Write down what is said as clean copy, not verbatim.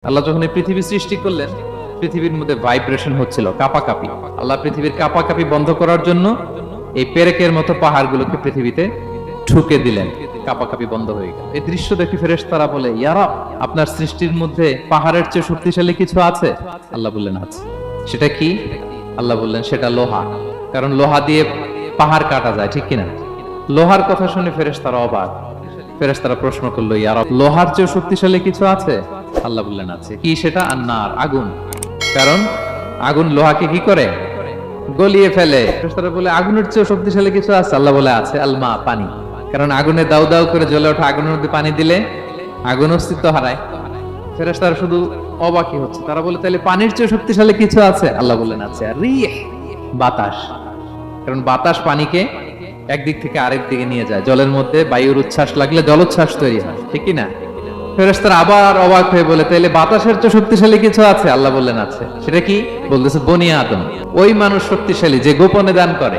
আল্লাহ যখন এই পৃথিবী সৃষ্টি করলেন, পৃথিবীর মধ্যে ভাইব্রেশন হচ্ছিল, কাঁপাকাঁপি। আল্লাহ পৃথিবীর কাঁপাকাঁপি বন্ধ করার জন্য এই পেরেকের মতো পাহাড়গুলোকে পৃথিবীতে ঠুকে দিলেন, কাঁপাকাঁপি বন্ধ হয়ে গেল। এই দৃশ্য দেখে ফেরেশতারা বলে, ইয়া রব, আপনার সৃষ্টির মধ্যে পাহাড়ের চেয়ে শক্তিশালী কিছু আছে? আল্লাহ বললেন আছে। সেটা কি? আল্লাহ বললেন সেটা লোহা। কারণ লোহা দিয়ে পাহাড় কাটা যায়, ঠিক কিনা? লোহার কথা শুনে ফেরেশতারা অবাক। ফেরেশতারা প্রশ্ন করলো, ইয়া রব, লোহার চেয়ে শক্তিশালী কিছু আছে? আল্লাহ বললেন আছে। কি সেটা? আন্নার, আগুন। কারণ আগুন লোহাকে কি করে? গলিয়ে ফেলে। ফেরেশতারা বলে আগুনের চেয়ে শক্তিশালী কিছু আছে? আল্লাহ বলে আছে, আলমা, পানি। কারণ আগুনে দাউ দাউ করে জ্বলে ওঠা আগুনের মধ্যে পানি দিলে আগুন অস্তিত্ব হারায়। ফেরেশতারা শুধু অবাকই হচ্ছে। তারা বলে তাহলে পানির চেয়ে শক্তিশালী কিছু আছে? আল্লাহ বললেন আছে, আর রিহ, বাতাস। কারণ বাতাস পানিকে একদিক থেকে আরেক দিকে নিয়ে যায়। জলের মধ্যে বায়ুর উচ্ছ্বাস লাগলে জলোচ্ছ্বাস তৈরি হয়, ঠিক কি না? ফেরেশতারা আবার অবাক হয়ে বলে, তাইলে বাতাসের চেয়ে শক্তিশালী কিছু আছে? আল্লাহ বললেন আছে। সেটা কি? বলতেছে বনি আদম, ওই মানুষ শক্তিশালী যে গোপনে দান করে।